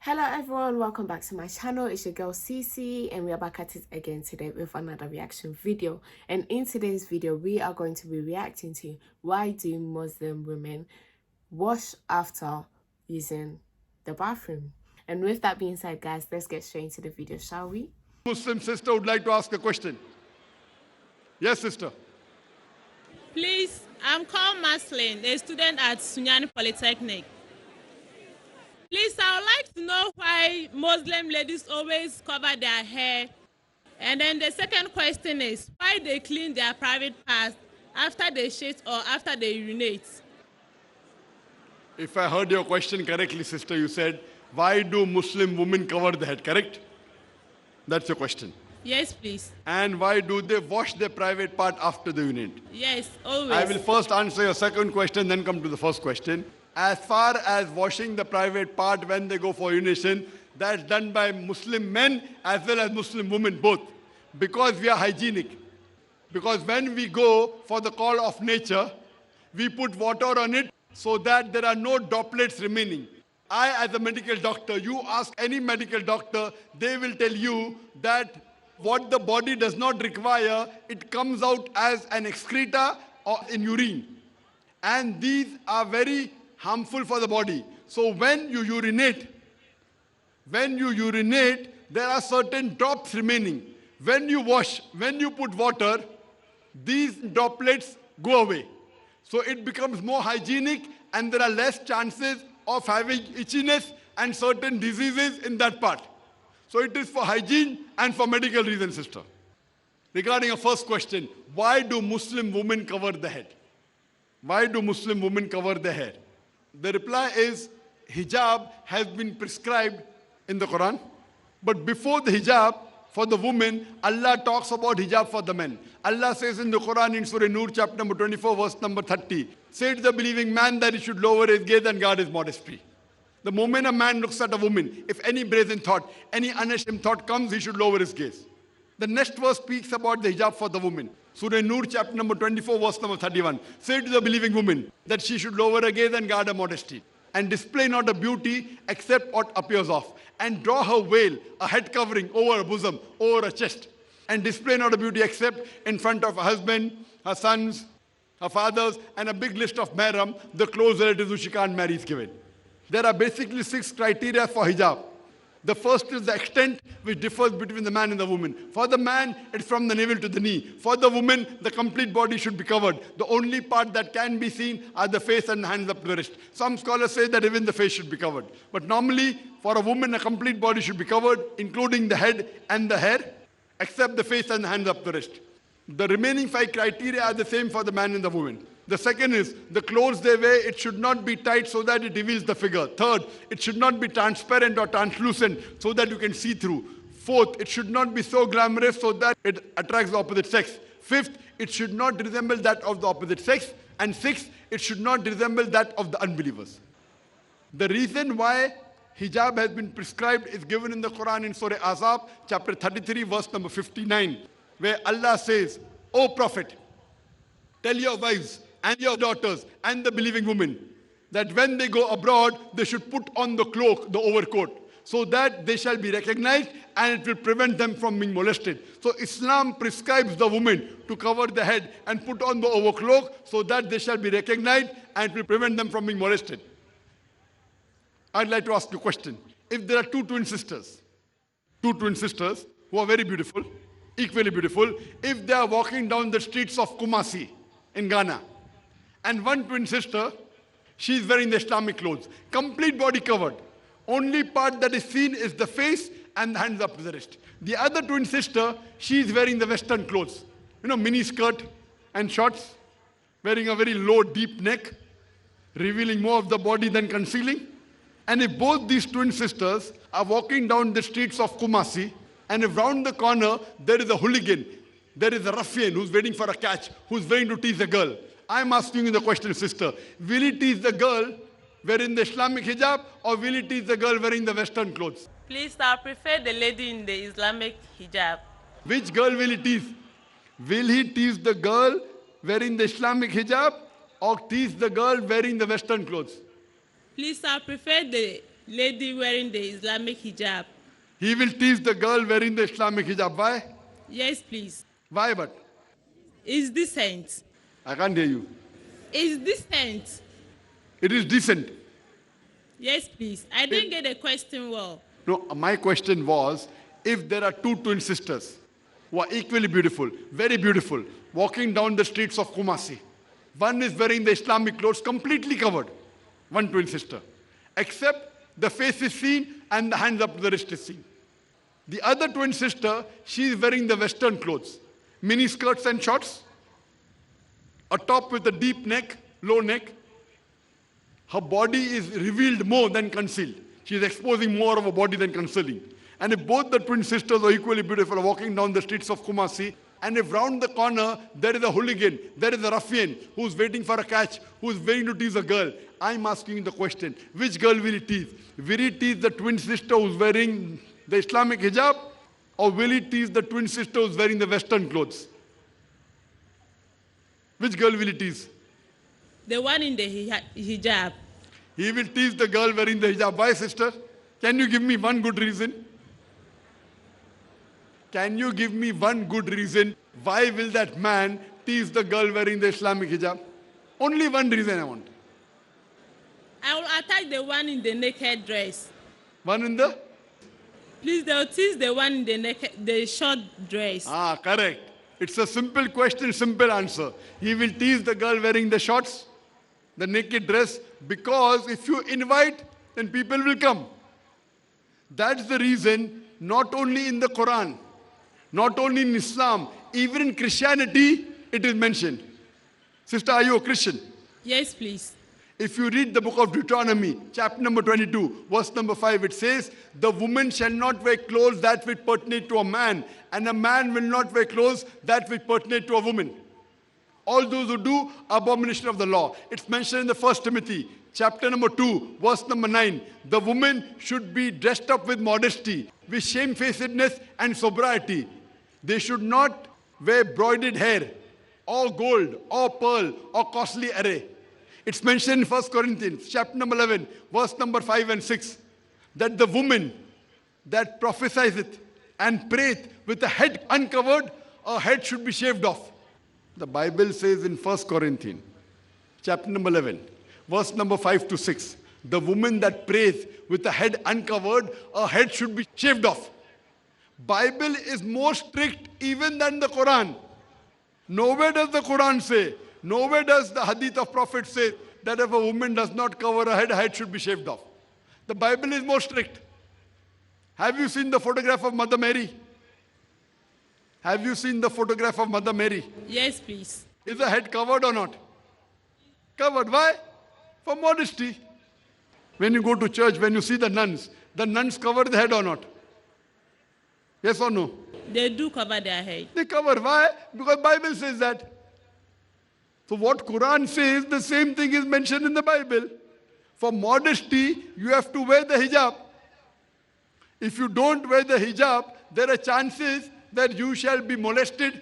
Hello everyone, welcome back to my channel. It's your girl Cece and we are back at it again today with another reaction video. And in today's video, we are going to be reacting to why do Muslim women wash after using the bathroom. And with that being said, guys, let's get straight into the video, shall we? Muslim sister would like to ask a question. Yes, sister. Please, I'm called Maslin, a student at Sunyani Polytechnic. Please, I would like to know why Muslim ladies always cover their hair. And then the second question is, why they clean their private parts after they shit or after they urinate? If I heard your question correctly, sister, you said, why do Muslim women cover the head, correct? That's your question. Yes, please. And why do they wash their private part after they urinate? Yes, always. I will first answer your second question, then come to the first question. As far as washing the private part when they go for urination, that's done by Muslim men as well as Muslim women both. Because we are hygienic. Because when we go for the call of nature, we put water on it so that there are no droplets remaining. I, as a medical doctor, you ask any medical doctor, they will tell you that what the body does not require, it comes out as an excreta or in urine. And these are very harmful for the body. So when you urinate, there are certain drops remaining. When you wash, when you put water, these droplets go away. So it becomes more hygienic and there are less chances of having itchiness and certain diseases in that part. So it is for hygiene and for medical reasons, sister. Regarding your first question, why do Muslim women cover the head? Why do Muslim women cover the hair? The reply is, hijab has been prescribed in the Quran. But before the hijab, for the women, Allah talks about hijab for the men. Allah says in the Quran in Surah Nur, chapter number 24, verse number 30, say to the believing man that he should lower his gaze and guard his modesty. The moment a man looks at a woman, if any brazen thought, any unashamed thought comes, he should lower his gaze. The next verse speaks about the hijab for the woman. Surah Nur, chapter number 24, verse number 31. Say to the believing woman that she should lower her gaze and guard her modesty, and display not her beauty except what appears off, and draw her veil, a head covering, over her bosom, over her chest, and display not her beauty except in front of her husband, her sons, her fathers, and a big list of mahram, the close relatives who she can't marry is given. There are basically 6 criteria for hijab. The first is the extent which differs between the man and the woman. For the man, it's from the navel to the knee. For the woman, the complete body should be covered. The only part that can be seen are the face and the hands up to the wrist. Some scholars say that even the face should be covered. But normally, for a woman, a complete body should be covered, including the head and the hair, except the face and the hands up to the wrist. The remaining 5 criteria are the same for the man and the woman. The second is, the clothes they wear, it should not be tight so that it reveals the figure. Third, it should not be transparent or translucent so that you can see through. Fourth, it should not be so glamorous so that it attracts the opposite sex. Fifth, it should not resemble that of the opposite sex. And sixth, it should not resemble that of the unbelievers. The reason why hijab has been prescribed is given in the Quran in Surah Ahzab, chapter 33, verse number 59, where Allah says, O Prophet, tell your wives and your daughters and the believing women that when they go abroad, they should put on the cloak, the overcoat, so that they shall be recognized and it will prevent them from being molested. So Islam prescribes the woman to cover the head and put on the overcloak so that they shall be recognized and it will prevent them from being molested. I'd like to ask you a question. If there are two twin sisters who are very beautiful, equally beautiful, if they are walking down the streets of Kumasi in Ghana, and one twin sister, she is wearing the Islamic clothes, complete body covered. Only part that is seen is the face and the hands up to the wrist. The other twin sister, she is wearing the Western clothes. Mini skirt and shorts, wearing a very low, deep neck, revealing more of the body than concealing. And if both these twin sisters are walking down the streets of Kumasi, and if round the corner there is a hooligan, there is a ruffian who's waiting for a catch, who's waiting to tease a girl, I'm asking you the question, sister, will he tease the girl wearing the Islamic hijab or will he tease the girl wearing the Western clothes? Please, I prefer the lady in the Islamic hijab. Which girl will he tease? Will he tease the girl wearing the Islamic hijab or tease the girl wearing the Western clothes? Please, I prefer the lady wearing the Islamic hijab. He will tease the girl wearing the Islamic hijab. Why? Yes, please. Why but? It's decent. I can't hear you. It's decent. It is decent. Yes, please. I didn't get the question well. No, my question was, if there are two twin sisters who are equally beautiful, very beautiful, walking down the streets of Kumasi, one is wearing the Islamic clothes completely covered, one twin sister, except the face is seen and the hands up to the wrist is seen. The other twin sister, she is wearing the Western clothes, mini skirts and shorts, a top with a deep neck, low neck. Her body is revealed more than concealed. She is exposing more of her body than concealing. And if both the twin sisters are equally beautiful, walking down the streets of Kumasi, and if round the corner there is a hooligan, there is a ruffian who's waiting for a catch, who's waiting to tease a girl, I'm asking the question, which girl will he tease? Will he tease the twin sister who's wearing the Islamic hijab, or will he tease the twin sister who's wearing the Western clothes? Which girl will he tease? The one in the hijab. He will tease the girl wearing the hijab. Why, sister? Can you give me one good reason? Can you give me one good reason why will that man tease the girl wearing the Islamic hijab? Only one reason I want. I will attack the one in the naked dress. One in the? Please, they'll tease the one in the short dress. Ah, correct. It's a simple question, simple answer. He will tease the girl wearing the shorts, the naked dress, because if you invite, then people will come. That's the reason, not only in the Quran, not only in Islam, even in Christianity, it is mentioned. Sister, are you a Christian? Yes, please. If you read the book of Deuteronomy, chapter number 22, verse number 5, it says, the woman shall not wear clothes that which pertain to a man, and a man will not wear clothes that which pertain to a woman. All those who do abomination of the law. It's mentioned in the 1 Timothy, chapter number 2, verse number 9. The woman should be dressed up with modesty, with shamefacedness and sobriety. They should not wear broided hair, or gold, or pearl, or costly array. It's mentioned in 1 Corinthians, chapter number 11, verse number 5 and 6, that the woman that prophesieth and prayeth with the head uncovered, her head should be shaved off. The Bible says in 1 Corinthians, chapter number 11, verse number 5 to 6, the woman that prays with the head uncovered, her head should be shaved off. Bible is more strict even than the Quran. Nowhere does the Quran say, nowhere does the hadith of Prophet say that if a woman does not cover her head should be shaved off. The Bible is more strict. Have you seen the photograph of Mother Mary? Have you seen the photograph of Mother Mary? Yes, please. Is the head covered or not? Covered. Why? For modesty. When you go to church, when you see the nuns cover the head or not? Yes or no? They do cover their head. They cover. Why? Because Bible says that. So what Quran says, the same thing is mentioned in the Bible. For modesty, you have to wear the hijab. If you don't wear the hijab, there are chances that you shall be molested.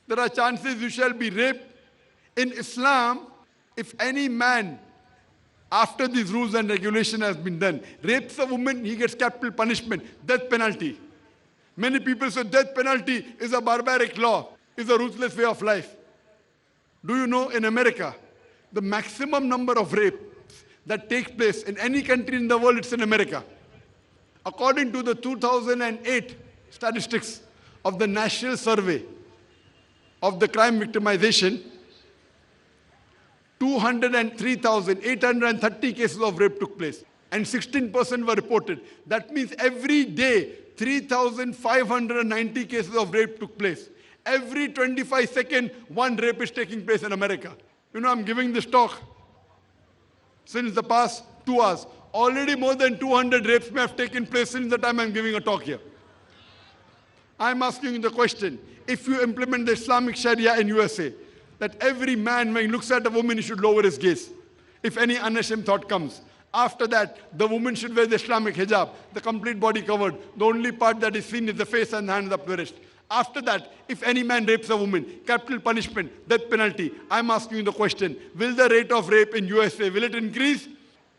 There are chances you shall be raped. In Islam, if any man, after these rules and regulation has been done, rapes a woman, he gets capital punishment, death penalty. Many people say death penalty is a barbaric law, is a ruthless way of life. Do you know in America, the maximum number of rapes that take place in any country in the world, it's in America. According to the 2008 statistics of the National Survey of the Crime Victimization, 203,830 cases of rape took place and 16% were reported. That means every day, 3,590 cases of rape took place. Every 25 seconds, one rape is taking place in America. You know, I'm giving this talk since the past 2 hours. Already more than 200 rapes may have taken place since the time I'm giving a talk here. I'm asking you the question, if you implement the Islamic Sharia in USA, that every man, when he looks at a woman, he should lower his gaze. If any unashamed thought comes. After that, the woman should wear the Islamic hijab, the complete body covered. The only part that is seen is the face and the hands up to the wrist. After that, if any man rapes a woman, capital punishment, death penalty. I'm asking you the question, will the rate of rape in USA, will it increase?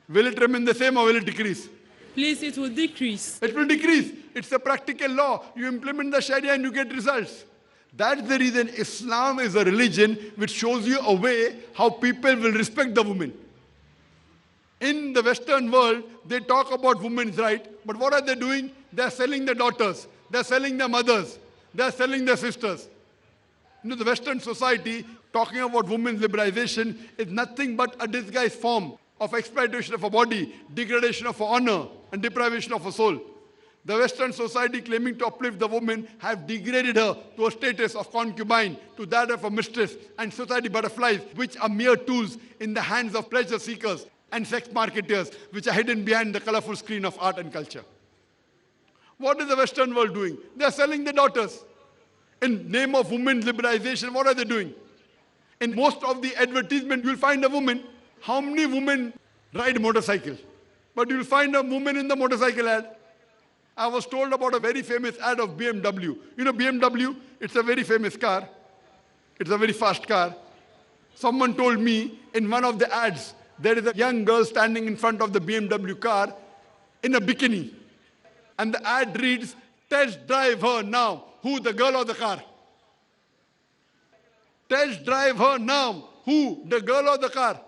Will it remain the same or will it decrease? Please, it will decrease. It will decrease. It's a practical law. You implement the Sharia and you get results. That's the reason Islam is a religion which shows you a way how people will respect the woman. In the Western world, they talk about women's rights, but what are they doing? They're selling their daughters, they're selling their mothers, they're selling their sisters. The Western society talking about women's liberalization is nothing but a disguised form of exploitation of a body, degradation of her honor, and deprivation of her soul. The Western society claiming to uplift the woman have degraded her to a status of concubine, to that of a mistress, and society butterflies, which are mere tools in the hands of pleasure seekers and sex marketers, which are hidden behind the colorful screen of art and culture. What is the Western world doing? They are selling their daughters. In name of women's liberalization, what are they doing? In most of the advertisement, you'll find a woman. How many women ride a motorcycle? But you'll find a woman in the motorcycle ad. I was told about a very famous ad of BMW. You know BMW? It's a very famous car. It's a very fast car. Someone told me in one of the ads, there is a young girl standing in front of the BMW car in a bikini. And the ad reads, "Test drive her now." Who, the girl or the car? Test drive her now. Who, the girl or the car?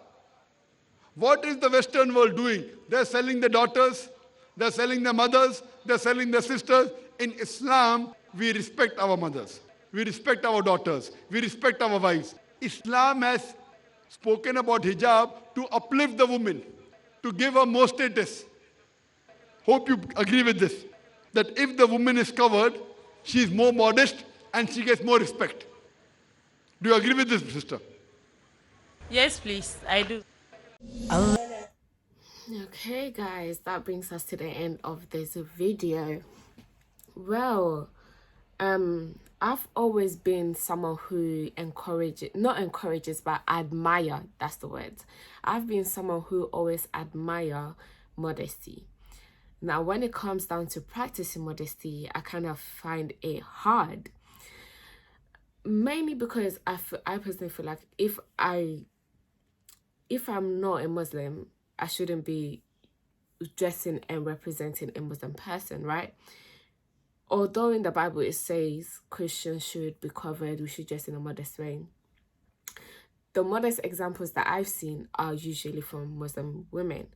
What is the Western world doing? They're selling their daughters, they're selling their mothers, they're selling their sisters. In Islam, we respect our mothers, we respect our daughters, we respect our wives. Islam has spoken about hijab to uplift the woman, to give her more status. Hope you agree with this, that if the woman is covered, she is more modest and she gets more respect. Do you agree with this, sister? Yes, please, I do. Okay guys, that brings us to the end of this video. Well, I've always been someone who not encourages, but admire, that's the word. I've been someone who always admire modesty. Now, when it comes down to practicing modesty, I kind of find it hard. Mainly because I personally feel like if I'm not a Muslim, I shouldn't be dressing and representing a Muslim person, right? Although in the Bible it says Christians should be covered, we should dress in a modest way. The modest examples that I've seen are usually from Muslim women.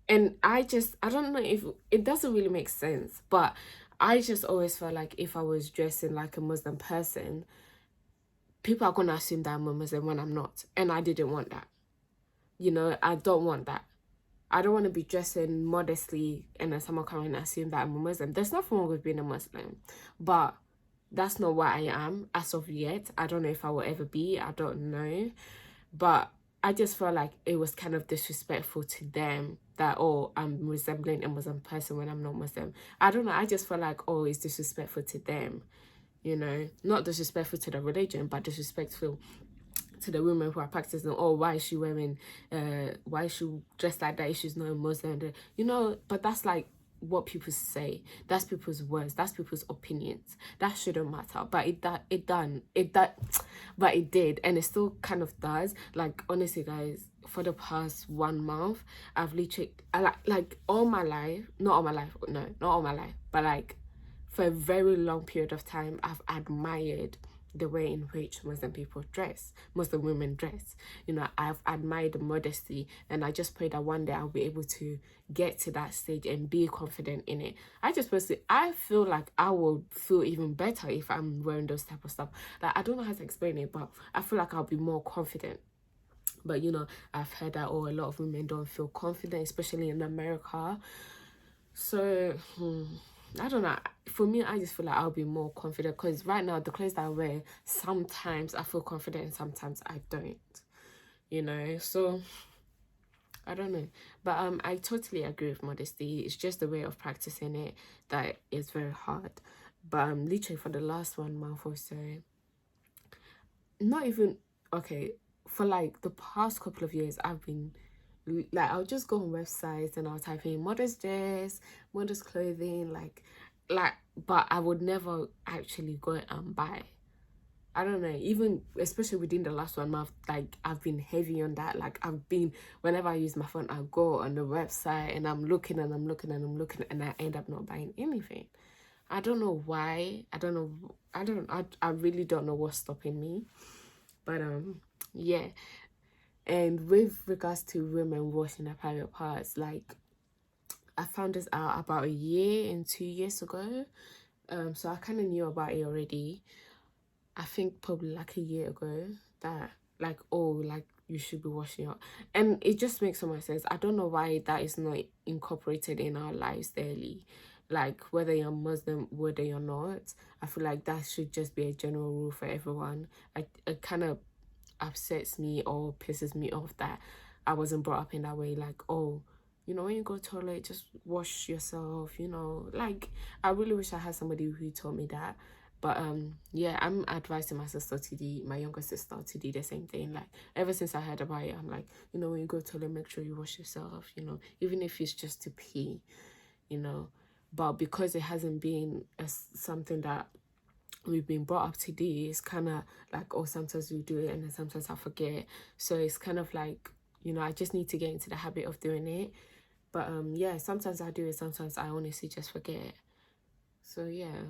And I don't know if it doesn't really make sense, but I just always felt like if I was dressing like a Muslim person, people are going to assume that I'm a Muslim when I'm not. And I didn't want that. I don't want that. I don't want to be dressing modestly and then someone coming and assume that I'm a Muslim. There's nothing wrong with being a Muslim, but that's not what I am as of yet. I don't know if I will ever be. I don't know. But I just felt like it was kind of disrespectful to them that, oh, I'm resembling a Muslim person when I'm not Muslim. I don't know. I just felt like, oh, it's disrespectful to them. Not disrespectful to the religion, but disrespectful to the women who are practicing. Oh, why is she wearing, why is she dressed like that if she's not a Muslim? But that's like what people say. That's people's words. That's people's opinions. That shouldn't matter. But it did, and it still kind of does. Like, honestly, guys, for the past 1 month, I've literally, like all my life, not all my life, but like for a very long period of time, I've admired the way in which Muslim people dress, Muslim women dress. I've admired the modesty, and I just pray that one day I'll be able to get to that stage and be confident in it. I feel like I will feel even better if I'm wearing those type of stuff. Like, I don't know how to explain it, but I feel like I'll be more confident. But I've heard that a lot of women don't feel confident, especially in America. So I don't know. For me, I just feel like I'll be more confident, because right now the clothes that I wear, sometimes I feel confident and sometimes I don't. So I don't know. But I totally agree with modesty. It's just the way of practicing it that is very hard. But literally for the last 1 month or so, not even for like the past couple of years, I've been like, I'll just go on websites and I'll type in modest dress, modest clothing, like but I would never actually go and buy. I don't know, even especially within the last 1 month, like I've been heavy on that. Like whenever I use my phone, I go on the website and I'm looking and I'm looking and I'm looking and I end up not buying anything. I don't know why. I really don't know what's stopping me. But yeah. And with regards to women washing their private parts, like I found this out about 2 years ago. So I kind of knew about it already. I think probably like a year ago that like, oh, like you should be washing up, and it just makes so much sense. I don't know why that is not incorporated in our lives daily, like whether you're Muslim, whether you're not. I feel like that should just be a general rule for everyone. It kind of upsets me or pisses me off that I wasn't brought up in that way. Like, oh, you know, when you go to toilet, just wash yourself, you know. Like, I really wish I had somebody who told me that. But yeah, I'm advising my sister my younger sister to do the same thing. Like, ever since I heard about it, I'm like, you know, when you go to toilet, make sure you wash yourself, you know, even if it's just to pee, you know. But because it hasn't been something that we've been brought up to do, it's kind of like, oh, sometimes we do it and then sometimes I forget. So it's kind of like, you know, I just need to get into the habit of doing it. But yeah, sometimes I do it, sometimes I honestly just forget. So yeah,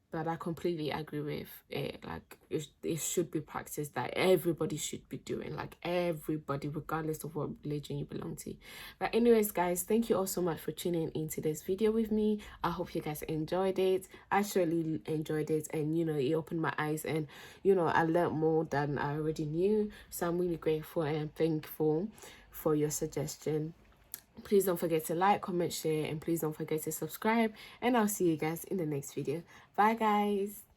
but I completely agree with it. Like it should be practiced that everybody should be doing, like everybody, regardless of what religion you belong to. But anyways, guys, thank you all so much for tuning into this video with me. I hope you guys enjoyed it. I surely enjoyed it, and you know, it opened my eyes, and you know, I learned more than I already knew. So I'm really grateful and thankful for your suggestion. Please don't forget to like, comment, share, and please don't forget to subscribe. And I'll see you guys in the next video. Bye, guys.